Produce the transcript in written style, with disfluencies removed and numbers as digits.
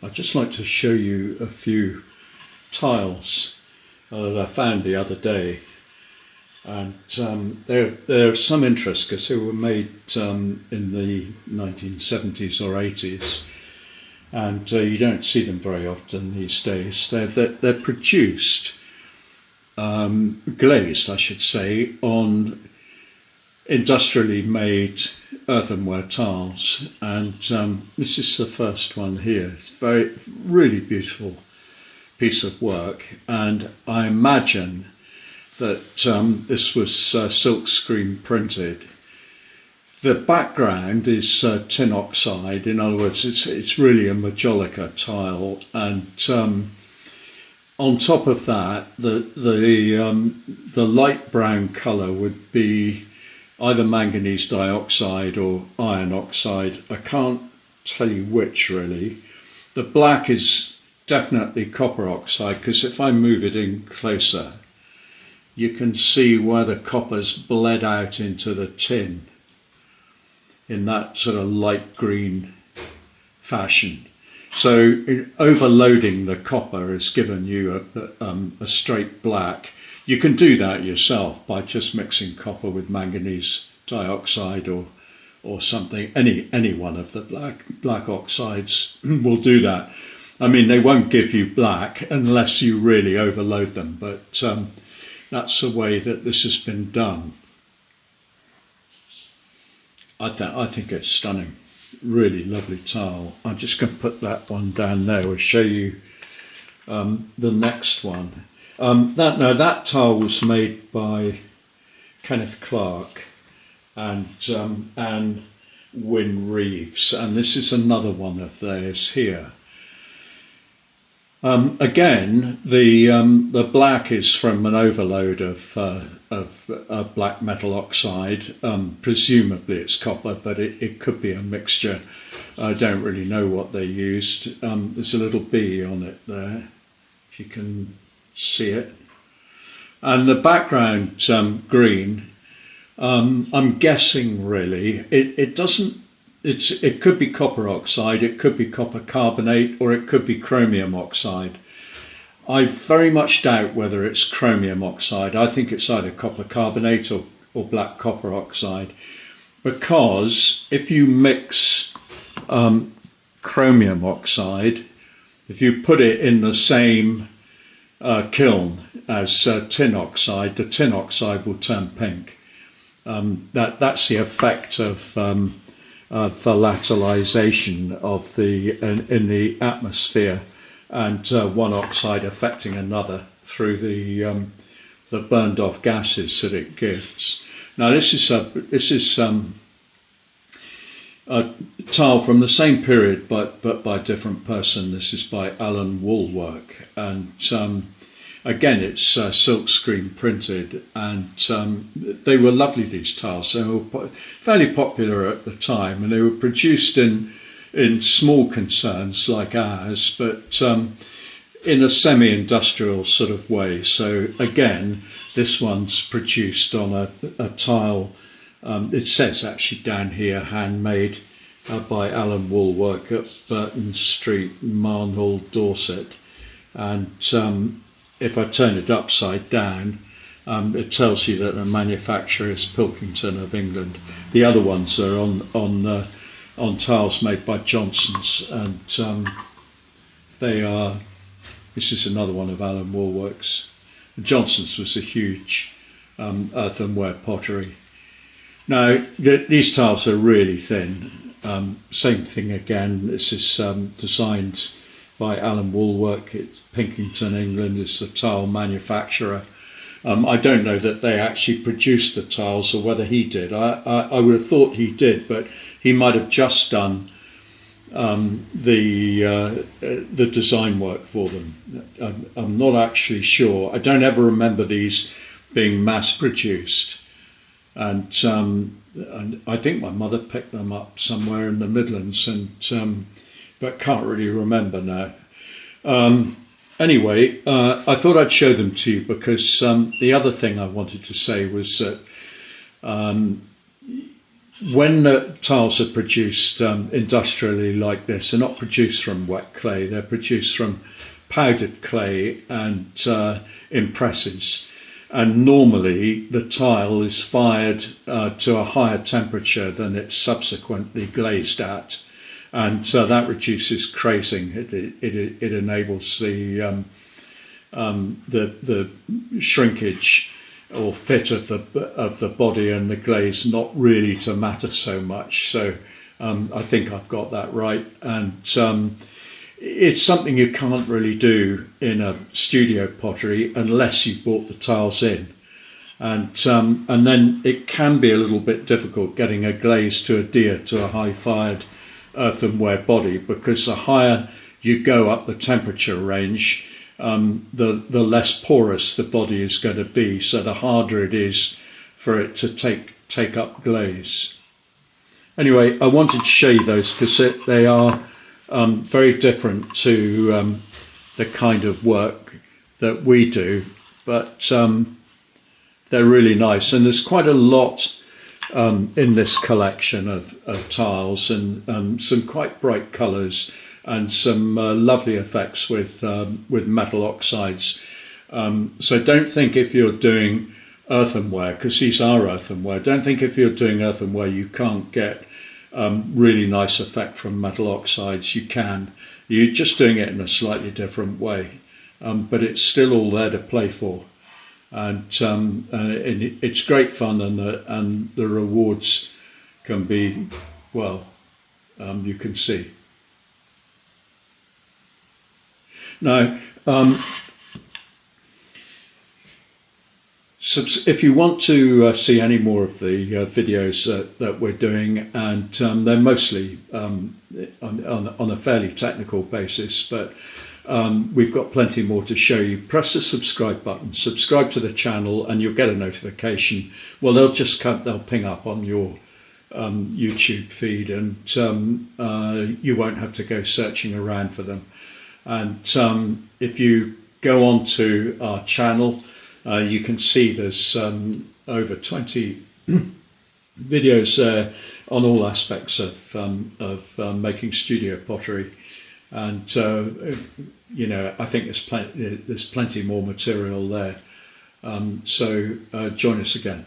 I'd just like to show you a few tiles that I found the other day, and they're of some interest because they were made in the 1970s or 80s, and you don't see them very often these days. They're produced, glazed I should say, on industrially made earthenware tiles, and this is the first one here. It's really beautiful piece of work, and I imagine that this was silk screen printed. The background is tin oxide. In other words, it's really a majolica tile, and on top of that, the light brown colour would be either manganese dioxide or iron oxide. I can't tell you which really. The black is definitely copper oxide, because if I move it in closer, you can see where the copper's bled out into the tin in that sort of light green fashion. So overloading the copper has given you a straight black. You can do that yourself by just mixing copper with manganese dioxide or something. Any one of the black oxides will do that. I mean, they won't give you black unless you really overload them, but that's the way that this has been done. I think it's stunning. Really lovely tile. I'm just going to put that one down there. We'll show you the next one. That tile was made by Kenneth Clark and Anne Wynne Reeves, and this is another one of theirs here. Again, the black is from an overload of black metal oxide. Presumably it's copper, but it could be a mixture. I don't really know what they used. There's a little bee on it there, if you can see it. And the background green, I'm guessing really, it could be copper oxide, it could be copper carbonate, or it could be chromium oxide. I very much doubt whether it's chromium oxide. I think it's either copper carbonate or black copper oxide, because if you mix chromium oxide, if you put it in the same kiln as tin oxide, the tin oxide will turn pink. That's the effect of volatilization of in the atmosphere, and one oxide affecting another through the burned off gases that it gives. Now this is a tile from the same period, but by a different person. This is by Alan Woolwork, and again it's silk screen printed, and they were lovely, these tiles. They were fairly popular at the time, and they were produced in small concerns like ours, but in a semi-industrial sort of way. So again, this one's produced on a tile. It says actually down here, handmade by Alan Woolwork at Burton Street, Marnhull, Dorset. And if I turn it upside down, it tells you that the manufacturer is Pilkington of England. The other ones are on tiles made by Johnson's, and this is another one of Alan Woolwork's. Johnson's was a huge earthenware pottery. Now these tiles are really thin. Same thing again. This is designed by Alan Woolwork. It's Pilkington, England, is the tile manufacturer. I don't know that they actually produced the tiles or whether he did. I would have thought he did, but he might have just done the design work for them. I'm not actually sure. I don't ever remember these being mass produced, and I think my mother picked them up somewhere in the Midlands, and but can't really remember now. Anyway, I thought I'd show them to you because the other thing I wanted to say was that when the tiles are produced industrially like this, they're not produced from wet clay, they're produced from powdered clay and in presses. And normally the tile is fired to a higher temperature than it's subsequently glazed at. And that reduces crazing. It enables the shrinkage or fit of the body and the glaze not really to matter so much. So I think I've got that right. And it's something you can't really do in a studio pottery unless you bought the tiles in. And then it can be a little bit difficult getting a glaze to adhere to a high fired earthenware body, because the higher you go up the temperature range, the less porous the body is going to be, so the harder it is for it to take up glaze. Anyway, I wanted to show you those because they are very different to the kind of work that we do, but they're really nice, and there's quite a lot in this collection of tiles, and some quite bright colours and some lovely effects with metal oxides. So don't think if you're doing earthenware, because these are earthenware, don't think if you're doing earthenware you can't get really nice effect from metal oxides. You can. You're just doing it in a slightly different way, but it's still all there to play for. And it's great fun, and the rewards can be, well, you can see. Now, if you want to see any more of the videos that we're doing, and they're mostly on a fairly technical basis, but we've got plenty more to show you. Press the subscribe button, subscribe to the channel, and you'll get a notification. Well, they'll ping up on your YouTube feed, and you won't have to go searching around for them. And if you go on to our channel, you can see there's over 20 videos there on all aspects of making studio pottery. And you know, I think there's plenty more material there. So join us again.